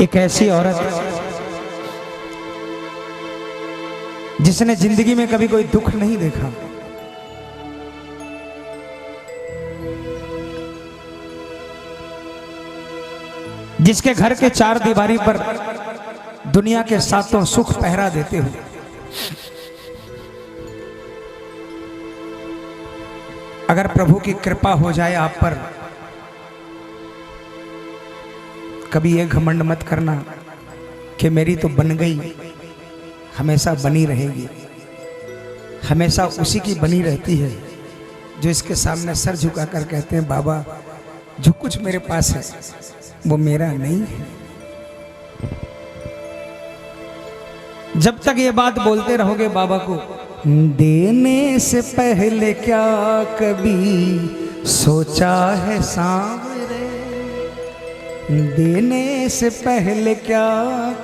एक ऐसी औरत जिसने जिंदगी में कभी कोई दुख नहीं देखा, जिसके घर के चार दीवारी पर दुनिया के सातों सुख पहरा देते हुए अगर प्रभु की कृपा हो जाए आप पर, कभी ये घमंड मत करना कि मेरी तो बन गई, हमेशा बनी रहेगी। हमेशा उसी की बनी रहती है जो इसके सामने सर झुकाकर कहते हैं बाबा जो कुछ मेरे पास है वो मेरा नहीं है। जब तक ये बात बोलते रहोगे बाबा को, देने से पहले क्या कभी सोचा है सांवरे, देने से पहले क्या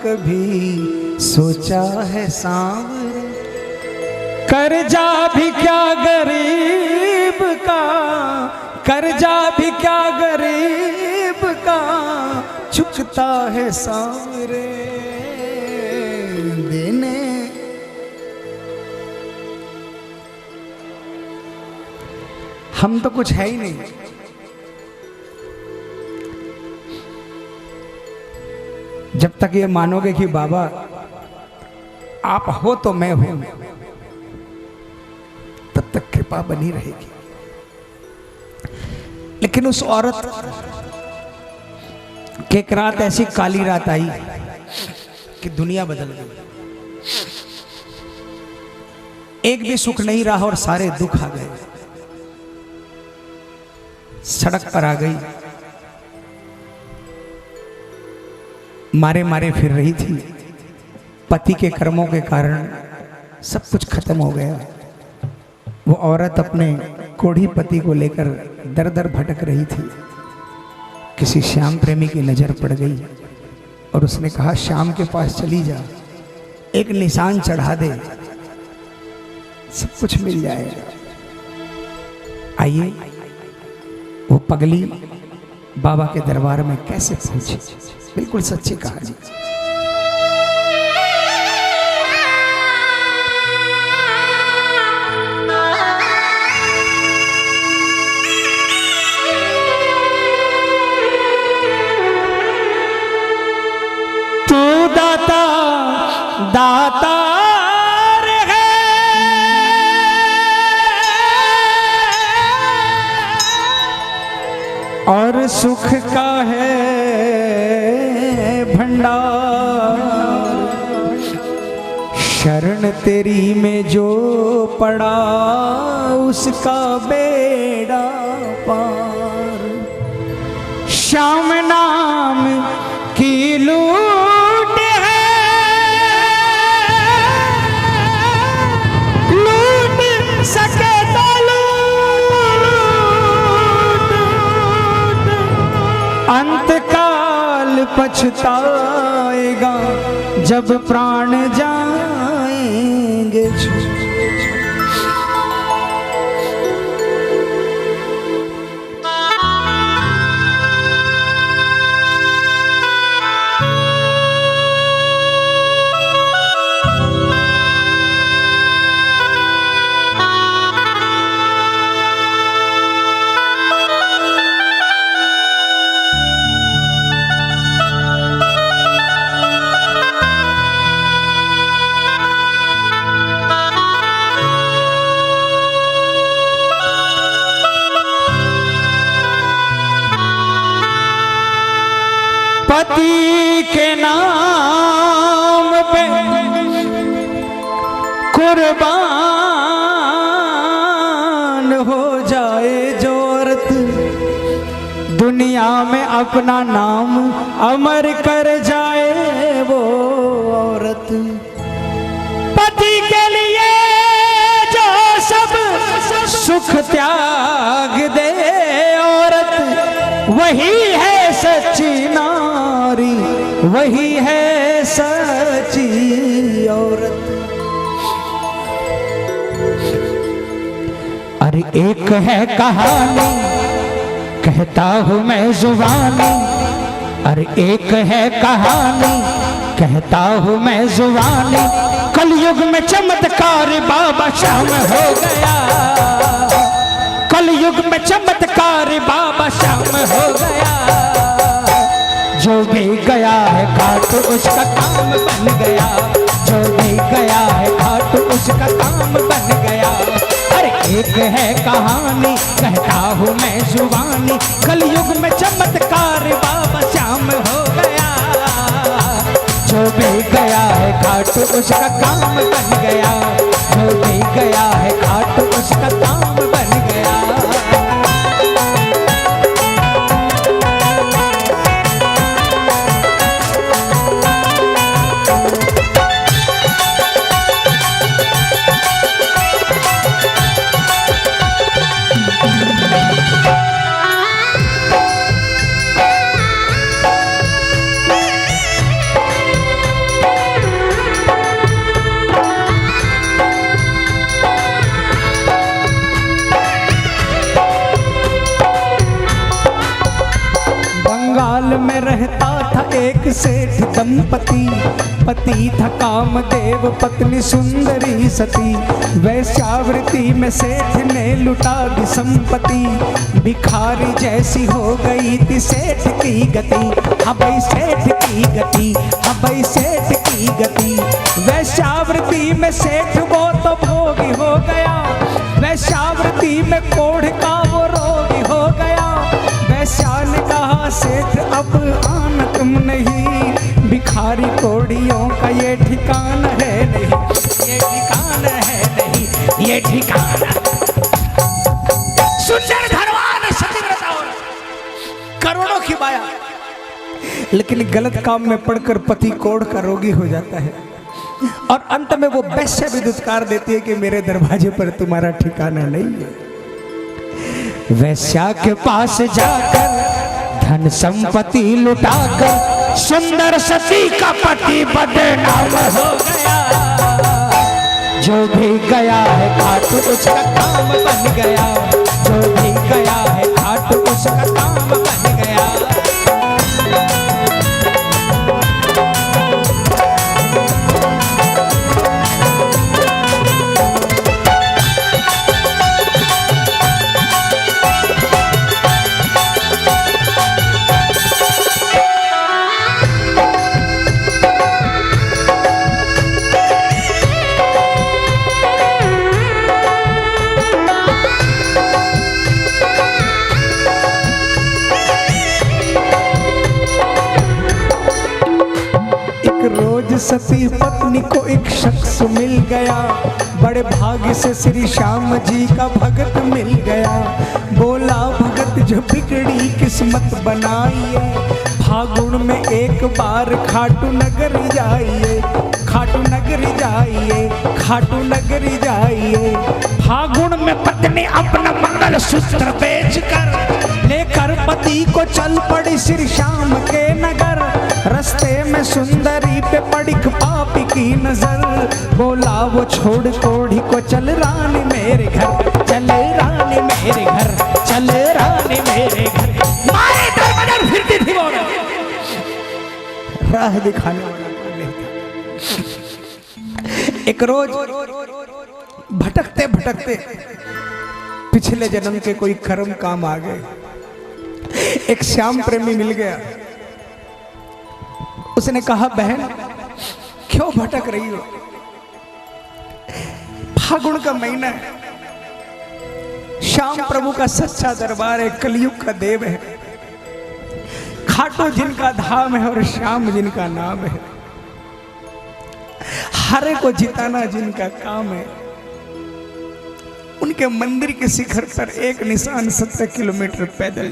कभी सोचा है सांवरे, कर्जा भी क्या गरीब का, कर्जा भी क्या गरीब का चुकता है सांवरे, देने हम तो कुछ है ही नहीं। जब तक ये मानोगे कि बाबा आप हो तो मैं हूं, तब तक कृपा बनी रहेगी। लेकिन उस औरत की एक रात ऐसी काली रात आई कि दुनिया बदल गई। एक भी सुख नहीं रहा और सारे दुख आ गए। सड़क पर आ गई, मारे मारे फिर रही थी। पति के कर्मों के कारण सब कुछ खत्म हो गया। वो औरत अपने कोढ़ी पति को लेकर दर दर भटक रही थी। किसी श्याम प्रेमी की नजर पड़ गई और उसने कहा श्याम के पास चली जा, एक निशान चढ़ा दे, सब कुछ मिल जाएगा। आइए वो पगली बाबा के दरबार में कैसे पहुंची। बिल्कुल सच्ची कहानी। तू दाता दाता और सुख का है भंडार, शरण तेरी में जो पड़ा उसका बेड़ा पार। श्याम नाम की लूट है, लूट सके तो अंतकाल पछताएगा जब प्राण जाएंगे। पति के नाम पे कुर्बान हो जाए जो औरत, दुनिया में अपना नाम अमर कर जाए वो औरत। पति के लिए जो सब सुख त्याग दे औरत, वही है सच्ची नारी, वही है सच्ची औरत। अरे एक है कहानी कहता हूँ मैं जुबानी, अरे एक है कहानी कहता हूँ मैं जुबानी, कलयुग में चमत्कार बाबा श्याम हो गया, कलयुग में चमत्कार बाबा श्याम हो गया। जो भी गया है घाट उसका काम बन गया, जो भी गया है घाट उसका काम बन गया। अरे एक है कहानी कहता हूँ मैं जुबानी, कलयुग में चमत्कार बाबा श्याम हो गया। जो भी गया है घाट उसका काम बन गया, जो भी गया है घाट उसका काम बन गया। में रहता था एक सेठ दंपति, पति था कामदेव पत्नी सुंदरी सती। वैश्यावृत्ति में सेठ ने लुटा दी संपत्ति, भिखारी जैसी हो गई थी सेठ की गति। हाँ भाई सेठ की गति, हाँ भाई सेठ की गति। वैश्यावृत्ति में सेठ वो तो भोगी हो गया, वैश्यावृत्ति में कोढ़ का वो रोगी हो गया। वैश्या ने कहा सेठ अब आना तुम नहीं, भिखारी कोड़ियों का ये ठिकाना है नहीं, ये ठिकाना है नहीं, ये ठिकाना। सुंदर धनवान सतीव्रता करोड़ों की माया, लेकिन गलत काम में पड़कर पति कोढ़ का रोगी हो जाता है और अंत में वो वैश्य भी दुत्कार देती है कि मेरे दरवाजे पर तुम्हारा ठिकाना नहीं है। वैश्या के पास जाकर धन संपत्ति लुटाकर सुंदर सती का पति बदनाम हो गया। जो भी गया है घाट उसका काम बन गया, जो भी गया है घाट उसका काम बन गया। सती पत्नी को एक शख्स मिल गया, बड़े भाग्य से श्री श्याम जी का भगत मिल गया। बोला भगत जो बिगड़ी किस्मत बनाइए, फागुन में एक बार खाटू नगर जाइए, खाटू नगर जाइए, खाटू नगर जाइए। फागुन में पत्नी अपना मंगल सूत्र बेचकर लेकर पति को चल पड़ी श्री श्याम के नगर। रास्ते में सुंदरी पे पड़ी पापी की नजर, बोला वो छोड़ कोढ़ी को चल रानी मेरे घर, चल रानी मेरे घर, चल रानी मेरे घर। मारे दर बदर फिरती थी वो, राह दिखाने वाला नहीं था। एक रोज भटकते भटकते पिछले जन्म के कोई कर्म काम आ गए, एक श्याम प्रेमी मिल गया। उसने कहा बहन क्यों भटक रही हो, फागुन का महीना है, श्याम प्रभु का सच्चा दरबार है, कलयुग का देव है, खाटू जिनका धाम है और श्याम जिनका नाम है, हरे को जिताना जिनका काम है, उनके मंदिर के शिखर पर एक निशान 70 किलोमीटर पैदल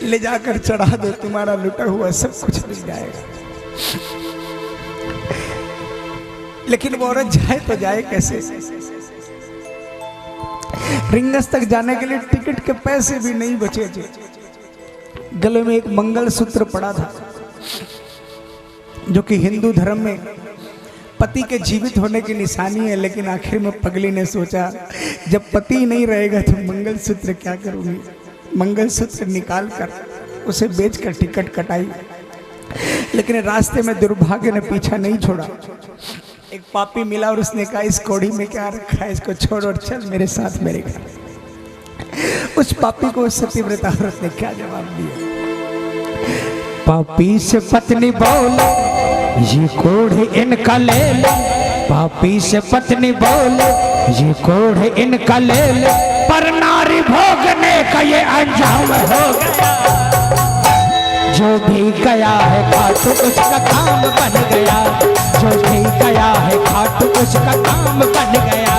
ले जाकर चढ़ा दो, तुम्हारा लुटा हुआ सब कुछ मिल जाएगा। लेकिन वो औरत जाए तो जाए कैसे? रिंगस तक जाने के लिए टिकट के पैसे भी नहीं बचे थे। गले में एक मंगलसूत्र पड़ा था, जो कि हिंदू धर्म में पति के जीवित होने की निशानी है। लेकिन आखिर में पगली ने सोचा जब पति नहीं रहेगा तो मंगलसूत्र क्या करूंगी। मंगलसूत्र निकाल कर उसे बेचकर टिकट कटाई, लेकिन रास्ते में दुर्भाग्य ने पीछा नहीं छोड़ा। एक पापी मिला और उसने कहा इस कोढ़ी में क्या रखा है, इसको छोड़ और चल मेरे साथ मेरे घर। उस पापी को उस सतीव्रता औरत ने क्या जवाब दिया? पापी से पत्नी बोले ये कोढ़ी इनका ले ले, पापी से पत्नी बोले ये कोढ़ी इनका ले ले, पर नारी भोगने का ये अंजाम हो गया। जो भी गया है खाटू उसका काम बन गया, जो भी गया है खाटू उसका काम बन गया।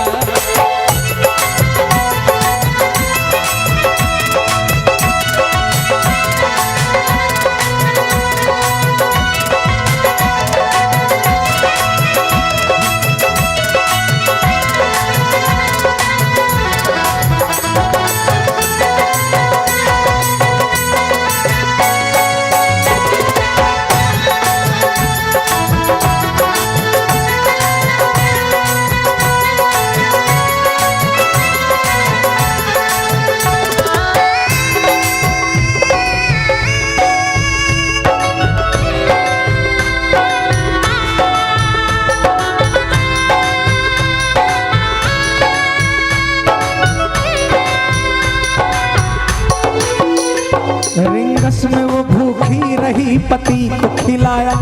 रिंगस में वो भूखी रही, पति को खिलाया,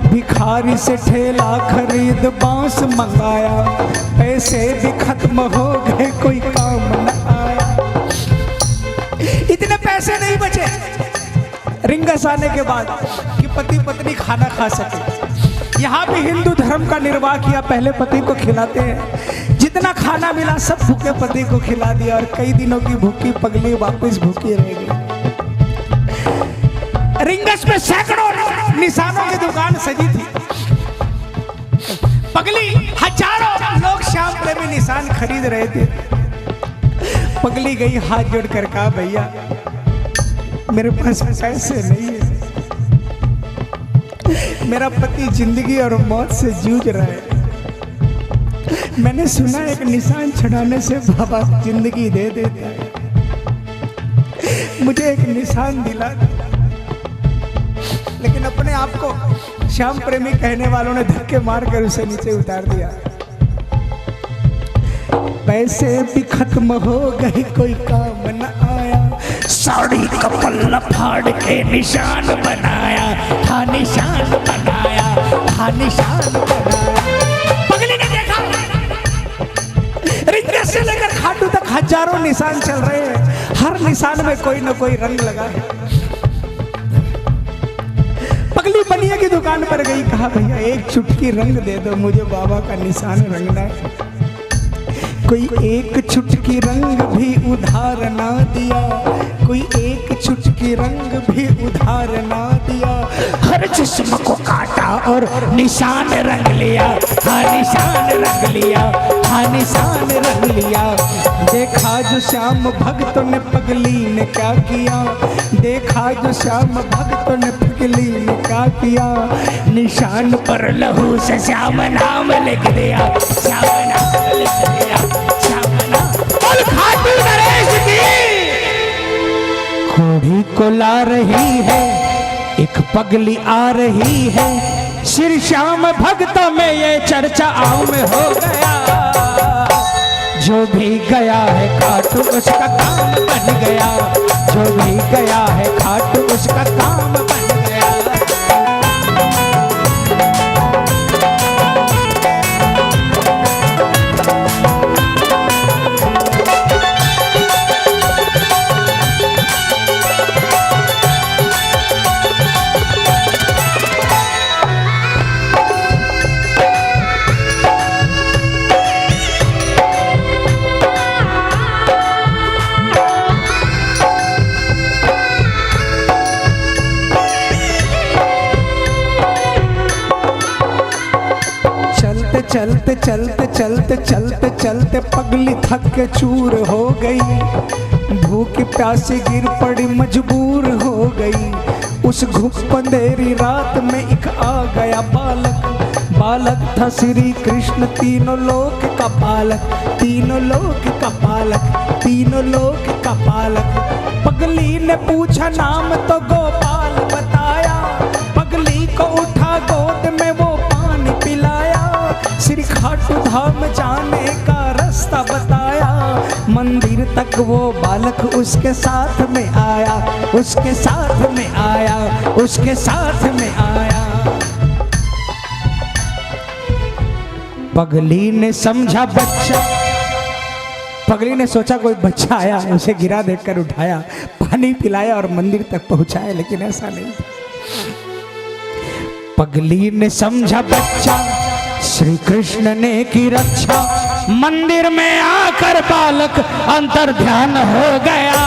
भिखारी से ठेला खरीद बांस मंगाया, पैसे भी खत्म हो गए कोई काम न आया। इतने पैसे नहीं बचे रिंगस आने के बाद कि पति पत्नी खाना खा सके। यहाँ भी हिंदू धर्म का निर्वाह किया, पहले पति को खिलाते हैं, जितना खाना मिला सब भूखे पति को खिला दिया, और कई दिनों की भूखी पगली वापस भूखी रह गई। रिंगस में सैकड़ों निशानों की दुकान सजी थी, पगली हजारों लोग श्याम प्रेमी निशान खरीद रहे थे। पगली गई हाथ जोड़कर कहा भैया मेरे पास पैसे नहीं है, मेरा पति जिंदगी और मौत से जूझ रहा है, मैंने सुना एक निशान छड़ाने से बाबा जिंदगी दे देता है, मुझे एक निशान दिला। लेकिन अपने आप को श्याम प्रेमी कहने वालों ने धक्के मारकर उसे नीचे उतार दिया। पैसे भी खत्म हो गए कोई काम न आया, साड़ी का पल्ला फाड़ के निशान बनाया, था निशान बनाया, था निशान बनाया। पगली ने देखा रिंगस से लेकर खाटू तक हजारों निशान चल रहे हैं, हर निशान में कोई न कोई रंग लगा है। पगली बनिया की दुकान पर गई, कहा भैया एक चुटकी रंग दे दो, मुझे बाबा का निशान रंगना है। कोई एक चुटकी रंग भी उधार ना दिया, कोई एक चुटकी रंग भी उधार ना दिया, हर जिस्म को काटा और निशान रंग लिया, हाँ निशान रंग लिया, हाँ निशान रंग लिया। देखा जो श्याम भक्तों ने पगली ने क्या किया, देखा जो श्याम भक्तों ने पगली ने क्या किया, निशान पर लहू से श्याम नाम लिख दिया, श्याम नाम लिख दिया, श्याम नाम। बोल खाटू नरेश की। कोढ़ी को ला रही है एक पगली आ रही है, श्री श्याम भक्तों में ये चर्चा आम में हो गया। जो भी गया है खाटू उसका काम बन गया, जो भी गया है खाटू उसका काम बन गया। चलते चलते चलते चलते चलते पगली थक के चूर हो गई, भूख प्यासे गिर पड़ी मजबूर हो गई। उस घुप अंधेरी रात में एक आ गया बालक, बालक था श्री कृष्ण, तीनों लोक का पालक, तीनों लोक का पालक, तीनों लोक का पालक। पगली ने पूछा नाम तो गोपाल बताया, पगली को उठा गोद में वो पानी पिलाया, श्री खाटू धाम जाने का रास्ता बताया, मंदिर तक वो बालक उसके साथ में आया, उसके साथ में आया, उसके साथ में आया। पगली ने समझा बच्चा, पगली ने सोचा कोई बच्चा आया, उसे गिरा देखकर उठाया, पानी पिलाया और मंदिर तक पहुंचाया, लेकिन ऐसा नहीं। पगली ने समझा बच्चा श्री कृष्ण ने की रक्षा, मंदिर में आकर बालक अंतर ध्यान हो गया,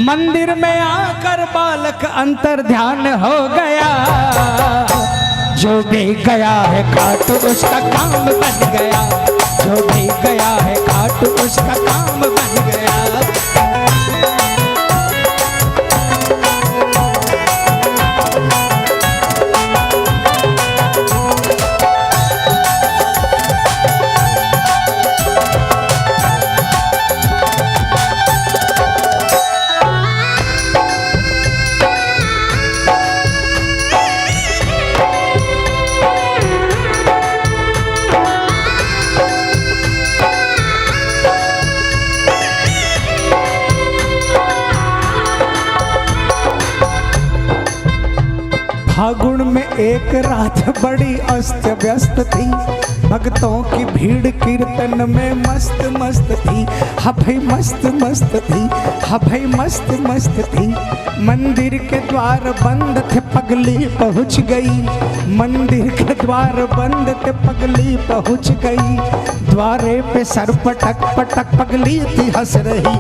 मंदिर में आकर बालक अंतर ध्यान हो गया। जो भी गया है खाटू उसका काम बन गया, जो भी गया है खाटू उसका काम बन गया। फागुन में एक रात बड़ी अस्त व्यस्त थी, भक्तों की भीड़ कीर्तन में मस्त मस्त थी, हा भाई मस्त मस्त थी, हा भाई मस्त मस्त थी। मंदिर के द्वार बंद थे पगली पहुंच गई, मंदिर के द्वार बंद थे पगली पहुंच गई, द्वारे पे सर पटक पटक पगली थी हंस रही।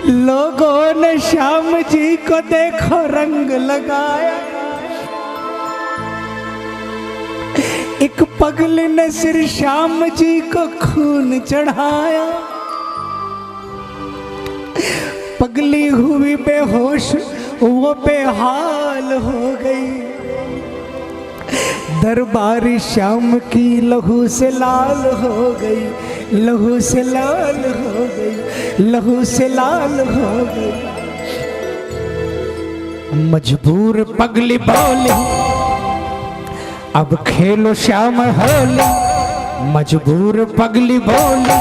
लोगों ने श्याम जी को देखो रंग लगाया, एक पगली ने श्री श्याम जी को खून चढ़ाया, पगली हुई बेहोश वो बेहाल हो गई, दरबारी श्याम की लहू से लाल हो गई, लहू से लाल हो गई, लहू से लाल हो गई। मजबूर पगली बोली अब खेलो श्याम होली, मजबूर पगली बोली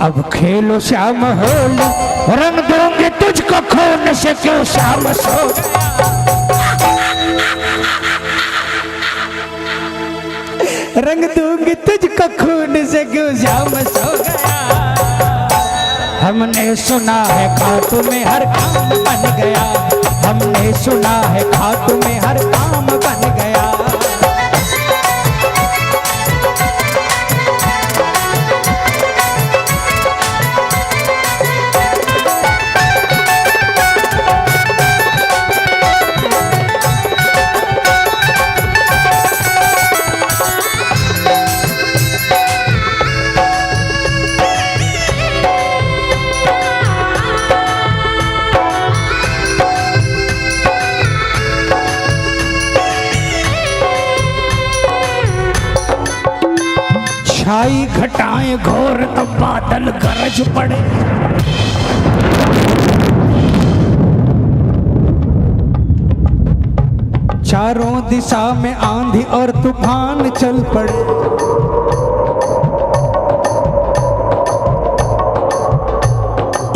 अब खेलो श्याम होली, रंग दूंगी तुझको खून से क्यों श्याम सो रंग दूंगी तुझको खून से क्यों श्याम सो गया। हमने सुना है खाटू में हर काम बन गया, हमने सुना है खाटू में हर काम बन गया। छाई घटाएं घोर तब बादल गरज पड़े, चारों दिशा में आंधी और तूफान चल पड़े,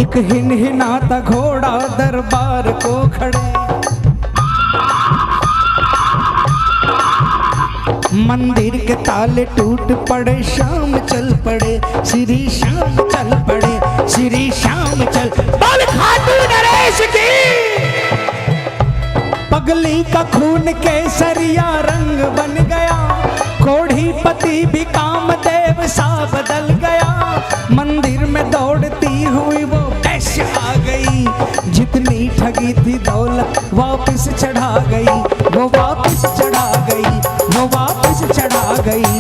एक हिनहिनाता घोड़ा दरबार को खड़े, मंदिर के ताले टूट पड़े, शाम चल पड़े, श्री श्याम चल पड़े, श्री श्याम चल। बोल खाटू नरेश की। पगली का खून केसरिया रंग बन गया, कोढ़ी पति भी कामदेव सा बदल गया। मंदिर में दौड़ती हुई वो कैसे आ गई, जितनी ठगी थी दौलत वापस चढ़ा गई, वो वापस चढ़ा गई, वो वापस चढ़ा गई।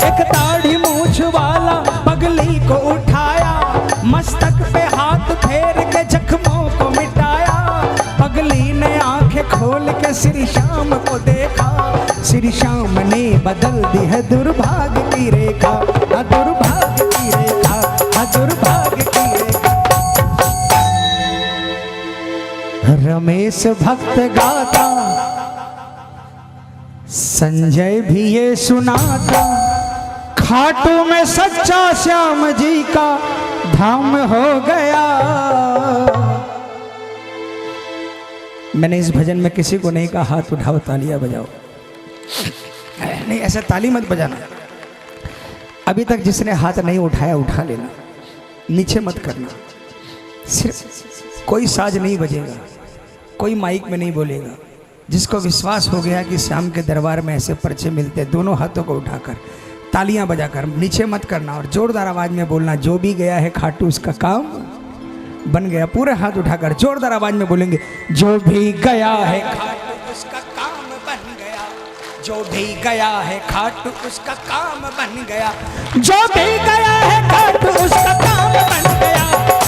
एक दाढ़ी मूछ वाला पगली को उठाया, मस्तक पे हाथ फेर के जख्मों को मिटाया। पगली ने आंखें खोल के श्री श्याम को देखा, श्री श्याम ने बदल दी है दुर्भाग्य की रेखा, दुर्भाग्य की रेखा, दुर्भाग्य की रेखा। रमेश भक्त गाता, संजय भी ये सुनाता, खाटू में सच्चा श्याम जी का धाम हो गया। मैंने इस भजन में किसी को नहीं कहा हाथ उठाओ तालियां बजाओ, नहीं ऐसा ताली मत बजाना। अभी तक जिसने हाथ नहीं उठाया उठा लेना, नीचे मत करना। सिर्फ कोई साज नहीं बजेगा, कोई माइक में नहीं बोलेगा। जिसको विश्वास हो गया कि श्याम के दरबार में ऐसे पर्चे मिलते, दोनों हाथों को उठाकर तालियां बजाकर, नीचे मत करना और जोरदार आवाज में बोलना, जो भी गया है खाटू उसका काम बन गया। पूरे हाथ उठाकर जोरदार आवाज में बोलेंगे, जो भी गया है खाटू उसका काम बन गया, जो भी गया है खाटू उसका काम बन गया, जो भी गया है खाटू उसका काम बन गया।